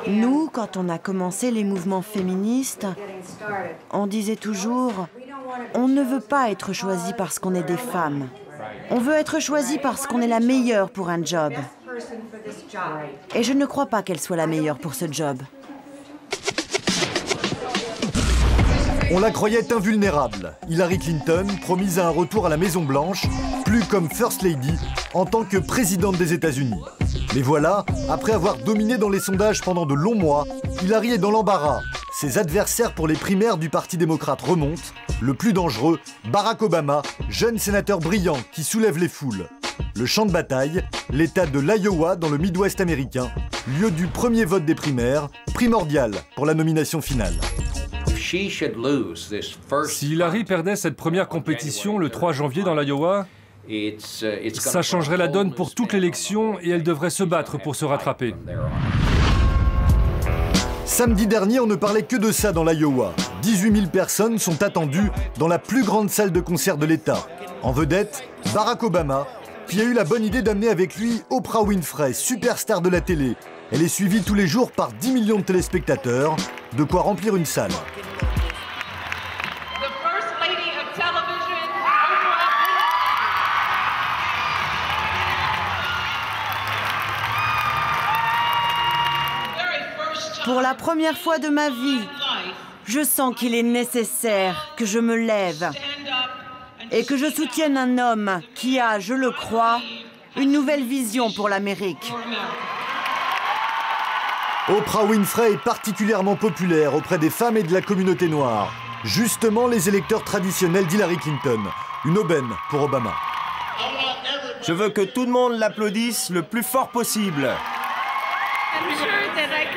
Nous, quand on a commencé les mouvements féministes, on disait toujours « on ne veut pas être choisi parce qu'on est des femmes. On veut être choisi parce qu'on est la meilleure pour un job. » Et je ne crois pas qu'elle soit la meilleure pour ce job. On la croyait invulnérable. Hillary Clinton, promise à un retour à la Maison-Blanche, plus comme First Lady, en tant que présidente des États-Unis. Mais voilà, après avoir dominé dans les sondages pendant de longs mois, Hillary est dans l'embarras. Ses adversaires pour les primaires du Parti démocrate remontent. Le plus dangereux, Barack Obama, jeune sénateur brillant qui soulève les foules. Le champ de bataille, l'État de l'Iowa dans le Midwest américain, lieu du premier vote des primaires, primordial pour la nomination finale. Si Hillary perdait cette première compétition le 3 janvier dans l'Iowa, ça changerait la donne pour toute l'élection et elle devrait se battre pour se rattraper. Samedi dernier, on ne parlait que de ça dans l'Iowa. 18 000 personnes sont attendues dans la plus grande salle de concert de l'État. En vedette, Barack Obama, qui a eu la bonne idée d'amener avec lui Oprah Winfrey, superstar de la télé. Elle est suivie tous les jours par 10 millions de téléspectateurs, de quoi remplir une salle. Pour la première fois de ma vie, je sens qu'il est nécessaire que je me lève et que je soutienne un homme qui a, je le crois, une nouvelle vision pour l'Amérique. Oprah Winfrey est particulièrement populaire auprès des femmes et de la communauté noire. Justement les électeurs traditionnels d'Hillary Clinton. Une aubaine pour Obama. Je veux que tout le monde l'applaudisse le plus fort possible.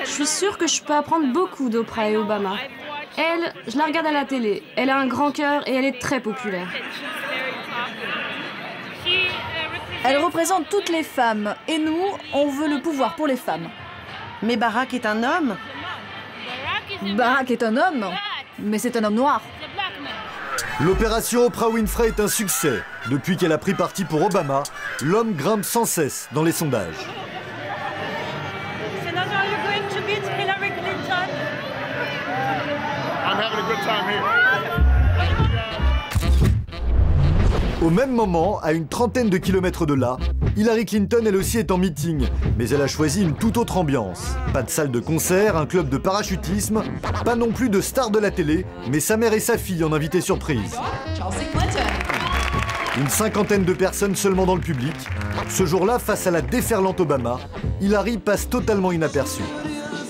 Je suis sûre que je peux apprendre beaucoup d'Oprah et Obama. Elle, je la regarde à la télé. Elle a un grand cœur et elle est très populaire. Elle représente toutes les femmes. Et nous, on veut le pouvoir pour les femmes. Mais Barack est un homme. Barack est un homme, mais c'est un homme noir. L'opération Oprah Winfrey est un succès. Depuis qu'elle a pris parti pour Obama, l'homme grimpe sans cesse dans les sondages. Au même moment, à une trentaine de kilomètres de là, Hillary Clinton elle aussi est en meeting, mais elle a choisi une toute autre ambiance. Pas de salle de concert, un club de parachutisme, pas non plus de stars de la télé, mais sa mère et sa fille en invité surprise. Une cinquantaine de personnes seulement dans le public. Ce jour-là, face à la déferlante Obama, Hillary passe totalement inaperçue.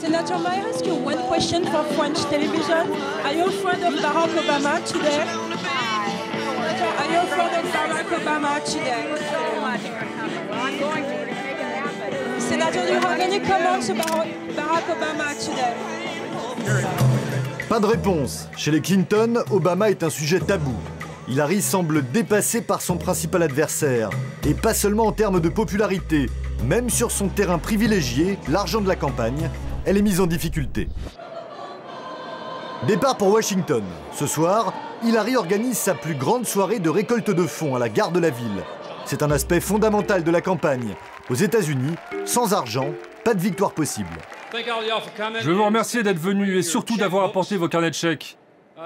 Senator, may I ask you one question for French television? Are you a friend of Barack Obama today? Are you a friend of Barack Obama today? Senator, do you have any comments about Barack Obama today? Pas de réponse. Chez les Clinton, Obama est un sujet tabou. Hillary semble dépassée par son principal adversaire. Et pas seulement en termes de popularité. Même sur son terrain privilégié, l'argent de la campagne, elle est mise en difficulté. Départ pour Washington. Ce soir, Hillary organise sa plus grande soirée de récolte de fonds à la gare de la ville. C'est un aspect fondamental de la campagne. Aux États-Unis, sans argent, pas de victoire possible. Je veux vous remercier d'être venus et surtout d'avoir apporté vos carnets de chèques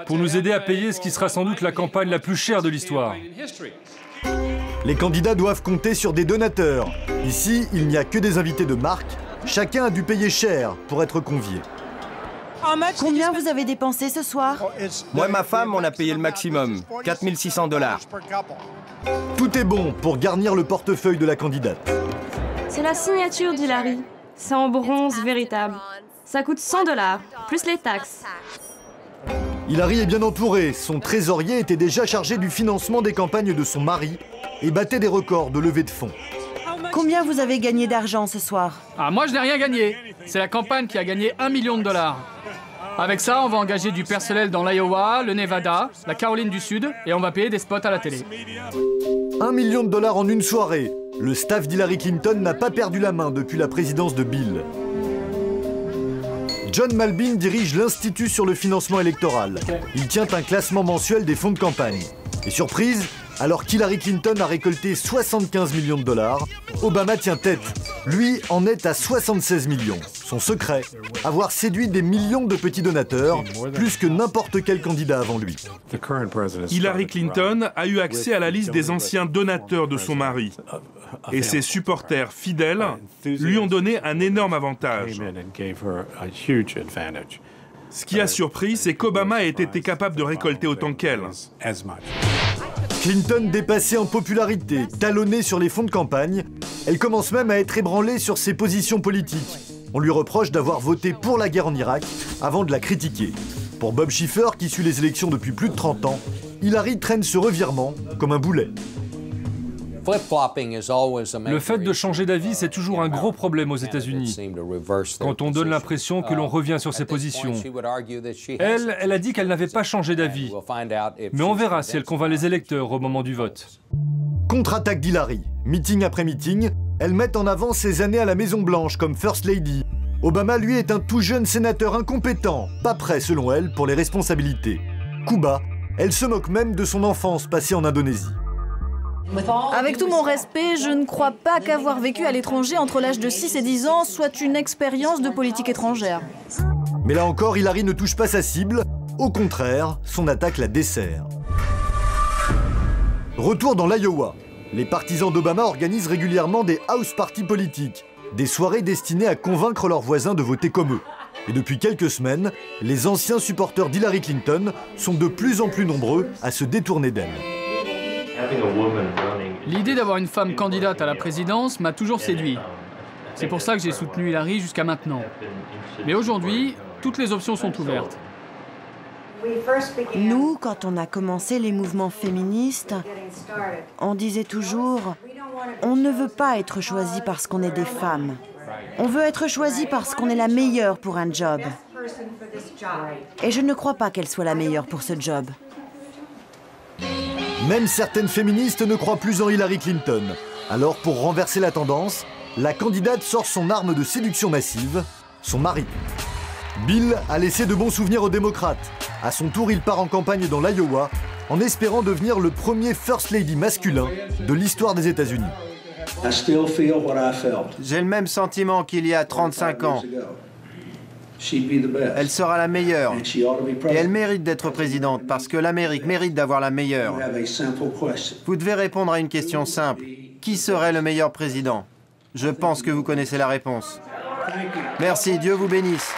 pour nous aider à payer ce qui sera sans doute la campagne la plus chère de l'histoire. Les candidats doivent compter sur des donateurs. Ici, il n'y a que des invités de marque. Chacun a dû payer cher pour être convié. Combien vous avez dépensé ce soir? Moi et ma femme, on a payé le maximum, 4 600 $. Tout est bon pour garnir le portefeuille de la candidate. C'est la signature d'Hillary. C'est en bronze véritable. Ça coûte 100 $, plus les taxes. Hillary est bien entourée. Son trésorier était déjà chargé du financement des campagnes de son mari et battait des records de levée de fonds. Combien vous avez gagné d'argent ce soir? Ah, moi, je n'ai rien gagné. C'est la campagne qui a gagné $1 million. Avec ça, on va engager du personnel dans l'Iowa, le Nevada, la Caroline du Sud, et on va payer des spots à la télé. $1 million en une soirée. Le staff d'Hillary Clinton n'a pas perdu la main depuis la présidence de Bill. John Malbin dirige l'Institut sur le financement électoral. Il tient un classement mensuel des fonds de campagne. Et surprise, alors qu'Hillary Clinton a récolté 75 millions $, Obama tient tête. Lui en est à 76 millions. Son secret, avoir séduit des millions de petits donateurs, plus que n'importe quel candidat avant lui. Hillary Clinton a eu accès à la liste des anciens donateurs de son mari. Et ses supporters fidèles lui ont donné un énorme avantage. Ce qui a surpris, c'est qu'Obama ait été capable de récolter autant qu'elle. Clinton dépassée en popularité, talonnée sur les fonds de campagne, elle commence même à être ébranlée sur ses positions politiques. On lui reproche d'avoir voté pour la guerre en Irak avant de la critiquer. Pour Bob Schiffer, qui suit les élections depuis plus de 30 ans, Hillary traîne ce revirement comme un boulet. Le fait de changer d'avis, c'est toujours un gros problème aux États-Unis. Quand on donne l'impression que l'on revient sur ses positions. Elle a dit qu'elle n'avait pas changé d'avis. Mais on verra si elle convainc les électeurs au moment du vote. Contre-attaque d'Hillary. Meeting après meeting, elle met en avant ses années à la Maison-Blanche comme First Lady. Obama, lui, est un tout jeune sénateur incompétent, pas prêt, selon elle, pour les responsabilités. Coup bas, elle se moque même de son enfance passée en Indonésie. Avec tout mon respect, je ne crois pas qu'avoir vécu à l'étranger entre l'âge de 6 et 10 ans soit une expérience de politique étrangère. Mais là encore, Hillary ne touche pas sa cible. Au contraire, son attaque la dessert. Retour dans l'Iowa. Les partisans d'Obama organisent régulièrement des house parties politiques, des soirées destinées à convaincre leurs voisins de voter comme eux. Et depuis quelques semaines, les anciens supporters d'Hillary Clinton sont de plus en plus nombreux à se détourner d'elle. L'idée d'avoir une femme candidate à la présidence m'a toujours séduit. C'est pour ça que j'ai soutenu Hillary jusqu'à maintenant. Mais aujourd'hui, toutes les options sont ouvertes. Nous, quand on a commencé les mouvements féministes, on disait toujours « On ne veut pas être choisi parce qu'on est des femmes. On veut être choisi parce qu'on est la meilleure pour un job. » Et je ne crois pas qu'elle soit la meilleure pour ce job. Même certaines féministes ne croient plus en Hillary Clinton. Alors, pour renverser la tendance, la candidate sort son arme de séduction massive, son mari. Bill a laissé de bons souvenirs aux démocrates. À son tour, il part en campagne dans l'Iowa, en espérant devenir le premier First Lady masculin de l'histoire des États-Unis. J'ai le même sentiment qu'il y a 35 ans. Elle sera la meilleure. Et elle mérite d'être présidente, parce que l'Amérique mérite d'avoir la meilleure. Vous devez répondre à une question simple. Qui serait le meilleur président? Je pense que vous connaissez la réponse. Merci, Dieu vous bénisse.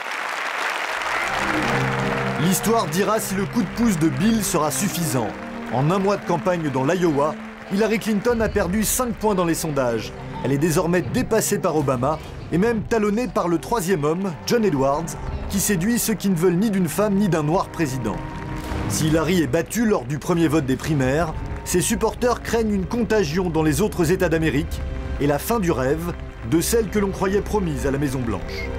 L'histoire dira si le coup de pouce de Bill sera suffisant. En un mois de campagne dans l'Iowa, Hillary Clinton a perdu 5 points dans les sondages. Elle est désormais dépassée par Obama et même talonnée par le troisième homme, John Edwards, qui séduit ceux qui ne veulent ni d'une femme ni d'un noir président. Si Hillary est battue lors du premier vote des primaires, ses supporters craignent une contagion dans les autres États d'Amérique et la fin du rêve de celle que l'on croyait promise à la Maison-Blanche.